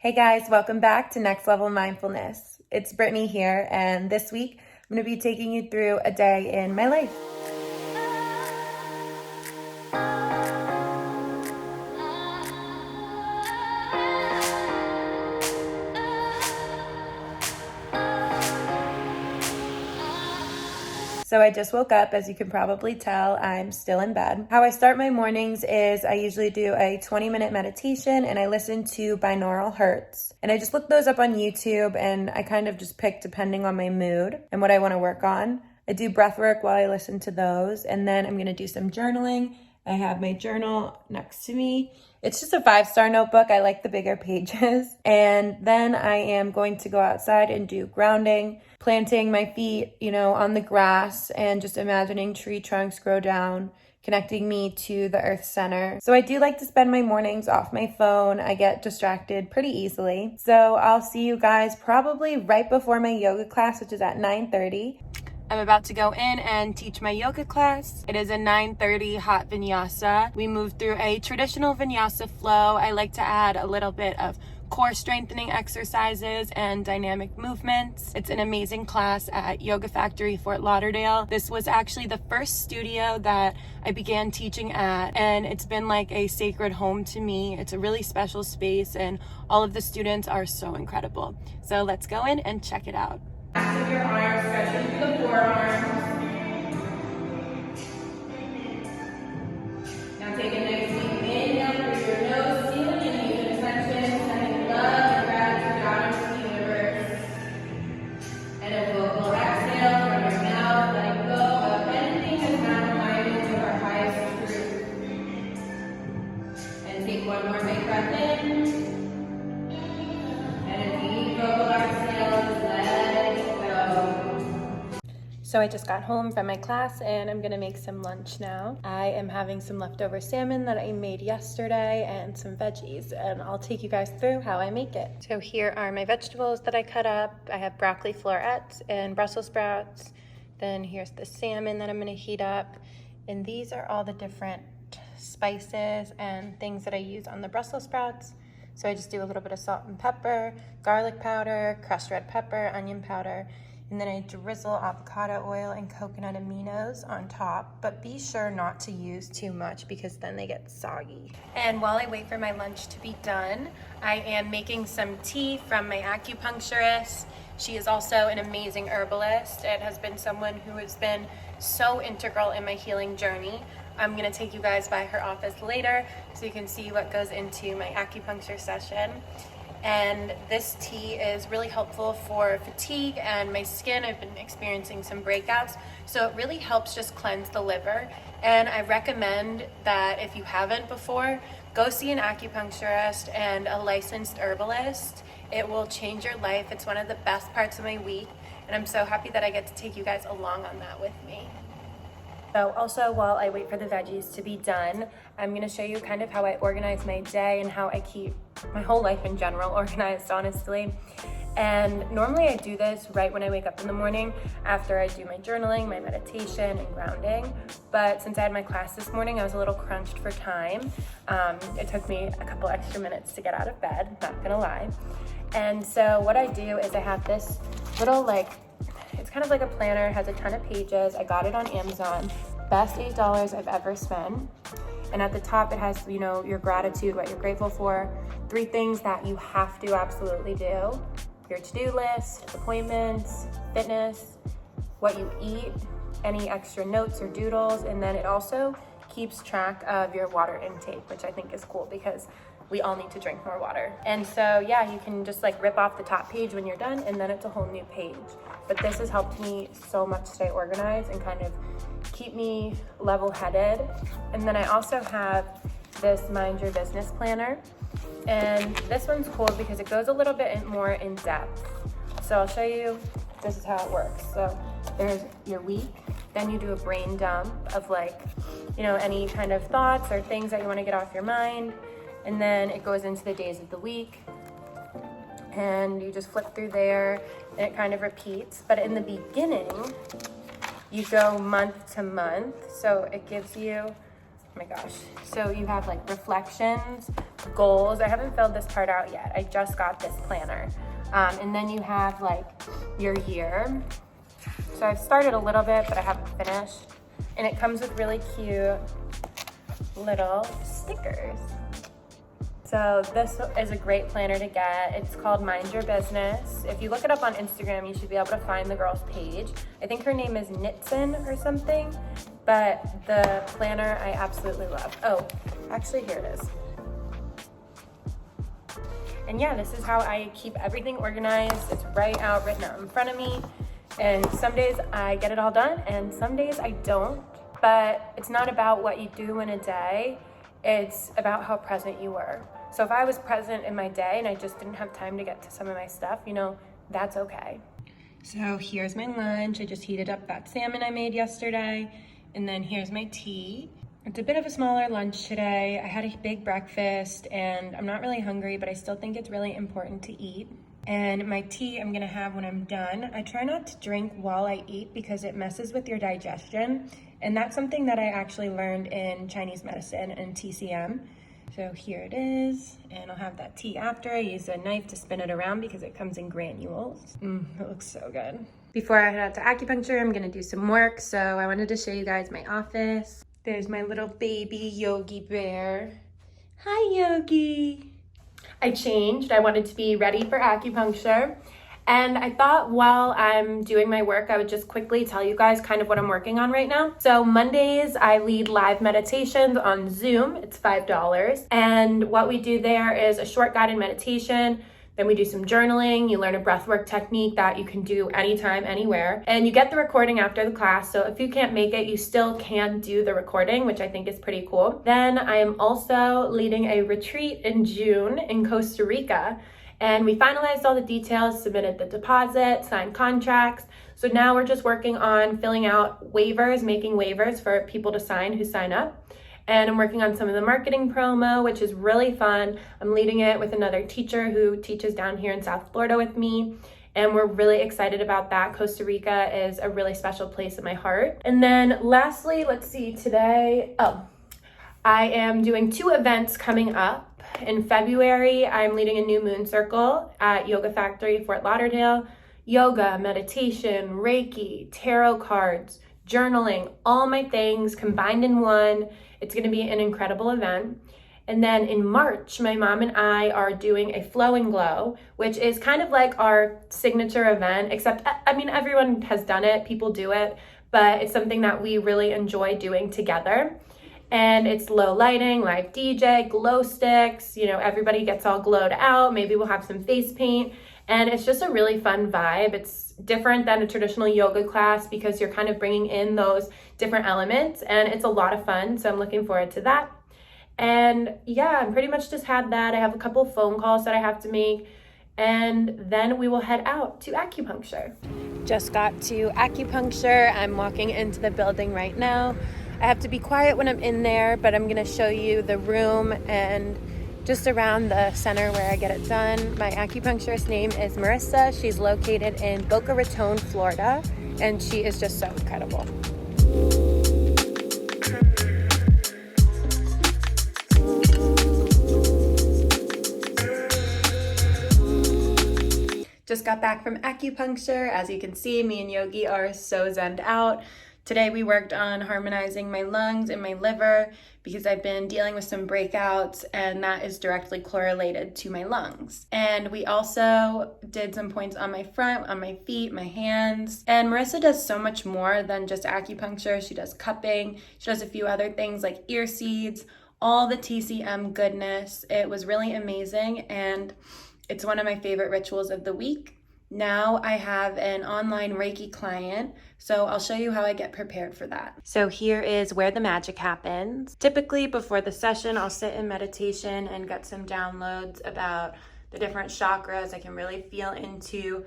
Hey guys, welcome back to Next Level Mindfulness. It's Brittany here, and this week I'm going to be taking you through a day in my life. So I just woke up. As you can probably tell, I'm still in bed. How I start my mornings is I usually do a 20-minute meditation and I listen to binaural hertz. And I just look those up on YouTube and I kind of just pick depending on my mood and what I want to work on. I do breath work while I listen to those, and then I'm going to do some journaling. I have my journal next to me. It's just a 5-star notebook. I like the bigger pages. And then I am going to go outside and do grounding, planting my feet, on the grass and just imagining tree trunks grow down, connecting me to the earth center. So I do like to spend my mornings off my phone. I get distracted pretty easily. So I'll see you guys probably right before my yoga class, which is at 9:30. I'm about to go in and teach my yoga class. It is a 9:30 hot vinyasa. We move through a traditional vinyasa flow. I like to add a little bit of core strengthening exercises and dynamic movements. It's an amazing class at Yoga Factory, Fort Lauderdale. This was actually the first studio that I began teaching at, and it's been like a sacred home to me. It's a really special space, and all of the students are so incredible. So let's go in and check it out. Active your arms, stretching through the forearms. Now take a nice deep inhale through your nose, feeling any intention, sending love and gratitude out into the universe. And a vocal exhale from your mouth, letting go of anything that's not in alignment with our highest truth. And take one more big breath in. And a deep vocal exhale, just let it go. So I just got home from my class and I'm gonna make some lunch now. I am having some leftover salmon that I made yesterday and some veggies, and I'll take you guys through how I make it. So here are my vegetables that I cut up. I have broccoli florets and Brussels sprouts. Then here's the salmon that I'm gonna heat up. And these are all the different spices and things that I use on the Brussels sprouts. So I just do a little bit of salt and pepper, garlic powder, crushed red pepper, onion powder, and then I drizzle avocado oil and coconut aminos on top, but be sure not to use too much because then they get soggy. And while I wait for my lunch to be done, I am making some tea from my acupuncturist. She is also an amazing herbalist and has been someone who has been so integral in my healing journey. I'm gonna take you guys by her office later so you can see what goes into my acupuncture session. And this tea is really helpful for fatigue and my skin. I've been experiencing some breakouts, so it really helps just cleanse the liver. And I recommend that if you haven't before, go see an acupuncturist and a licensed herbalist. It will change your life. It's one of the best parts of my week, and I'm so happy that I get to take you guys along on that with me. So also, while I wait for the veggies to be done, I'm gonna show you kind of how I organize my day and how I keep my whole life in general organized, honestly. And normally I do this right when I wake up in the morning after I do my journaling, my meditation, and grounding. But since I had my class this morning, I was a little crunched for time. It took me a couple extra minutes to get out of bed, not gonna lie. And so what I do is I have this little it's kind of like a planner, has a ton of pages. I got it on Amazon. Best $8 I've ever spent. And at the top it has, your gratitude, what you're grateful for, 3 things that you have to absolutely do, your to-do list, appointments, fitness, what you eat, any extra notes or doodles, and then it also keeps track of your water intake, which I think is cool because we all need to drink more water. And so, yeah, you can just rip off the top page when you're done, and then it's a whole new page. But this has helped me so much stay organized and kind of keep me level-headed. And then I also have this Mind Your Business planner. And this one's cool because it goes a little bit more in depth. So I'll show you, this is how it works. So there's your week, then you do a brain dump of any kind of thoughts or things that you want to get off your mind. And then it goes into the days of the week. And you just flip through there and it kind of repeats. But in the beginning, you go month to month. So it gives you, oh my gosh. So you have reflections, goals. I haven't filled this part out yet. I just got this planner. And then you have like your year. So I've started a little bit, but I haven't finished. And it comes with really cute little stickers. So this is a great planner to get. It's called Mind Your Business. If you look it up on Instagram, you should be able to find the girl's page. I think her name is Nitson or something, but the planner I absolutely love. Oh, actually here it is. And yeah, this is how I keep everything organized. It's written out in front of me. And some days I get it all done and some days I don't. But it's not about what you do in a day. It's about how present you were. So if I was present in my day and I just didn't have time to get to some of my stuff, you know, that's okay. So here's my lunch. I just heated up that salmon I made yesterday. And then here's my tea. It's a bit of a smaller lunch today. I had a big breakfast and I'm not really hungry, but I still think it's really important to eat. And my tea I'm gonna have when I'm done. I try not to drink while I eat because it messes with your digestion. And that's something that I actually learned in Chinese medicine and TCM. So here it is, and I'll have that tea after. I use a knife to spin it around because it comes in granules. It looks so good. Before I head out to acupuncture, I'm gonna do some work. So I wanted to show you guys my office. There's my little baby Yogi bear. Hi, Yogi. I changed. I wanted to be ready for acupuncture. And I thought while I'm doing my work, I would just quickly tell you guys kind of what I'm working on right now. So Mondays, I lead live meditations on Zoom. It's $5. And what we do there is a short guided meditation. Then we do some journaling. You learn a breathwork technique that you can do anytime, anywhere. And you get the recording after the class. So if you can't make it, you still can do the recording, which I think is pretty cool. Then I am also leading a retreat in June in Costa Rica. And we finalized all the details, submitted the deposit, signed contracts. So now we're just working on filling out waivers, making waivers for people to sign who sign up. And I'm working on some of the marketing promo, which is really fun. I'm leading it with another teacher who teaches down here in South Florida with me. And we're really excited about that. Costa Rica is a really special place in my heart. And then lastly, let's see, today, I am doing 2 events coming up. In February, I'm leading a new moon circle at Yoga Factory, Fort Lauderdale. Yoga, meditation, Reiki, tarot cards, journaling, all my things combined in one. It's going to be an incredible event. And then in March, my mom and I are doing a Flow and Glow, which is kind of like our signature event, except, I mean, everyone has done it, people do it, but it's something that we really enjoy doing together. And it's low lighting, live DJ, glow sticks, you know, everybody gets all glowed out. Maybe we'll have some face paint. And it's just a really fun vibe. It's different than a traditional yoga class because you're kind of bringing in those different elements and it's a lot of fun. So I'm looking forward to that. And yeah, I pretty much just had that. I have a couple of phone calls that I have to make. And then we will head out to acupuncture. Just got to acupuncture. I'm walking into the building right now. I have to be quiet when I'm in there, but I'm gonna show you the room and just around the center where I get it done. My acupuncturist name is Marissa. She's located in Boca Raton, Florida, and she is just so incredible. Just got back from acupuncture. As you can see, me and Yogi are so zenned out. Today we worked on harmonizing my lungs and my liver because I've been dealing with some breakouts and that is directly correlated to my lungs. And we also did some points on my front, on my feet, my hands. And Marissa does so much more than just acupuncture. She does cupping. She does a few other things like ear seeds, all the TCM goodness. It was really amazing and it's one of my favorite rituals of the week. Now I have an online Reiki client, so I'll show you how I get prepared for that. So here is where the magic happens. Typically before the session, I'll sit in meditation and get some downloads about the different chakras. I can really feel into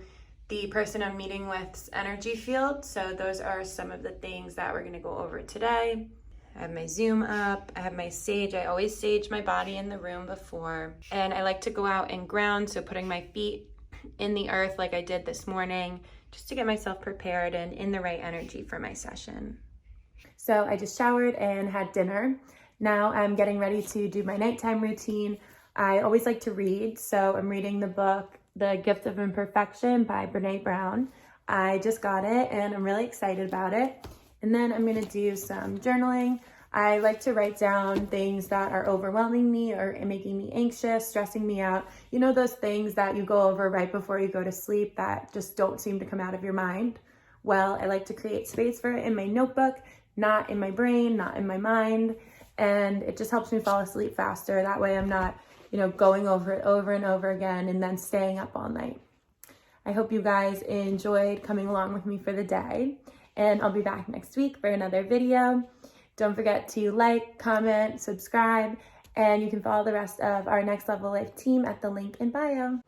the person I'm meeting with's energy field. So those are some of the things that we're gonna go over today. I have my Zoom up, I have my sage. I always sage my body in the room before. And I like to go out and ground, so putting my feet in the earth like I did this morning, just to get myself prepared and in the right energy for my session. So I just showered and had dinner. Now I'm getting ready to do my nighttime routine. I always like to read, so I'm reading the book, The Gift of Imperfection by Brittany Berrard. I just got it and I'm really excited about it. And then I'm gonna do some journaling. I like to write down things that are overwhelming me or making me anxious, stressing me out. You know, those things that you go over right before you go to sleep that just don't seem to come out of your mind? Well, I like to create space for it in my notebook, not in my brain, not in my mind. And it just helps me fall asleep faster. That way I'm not, going over it over and over again and then staying up all night. I hope you guys enjoyed coming along with me for the day, and I'll be back next week for another video. Don't forget to like, comment, subscribe, and you can follow the rest of our Next Level Life team at the link in bio.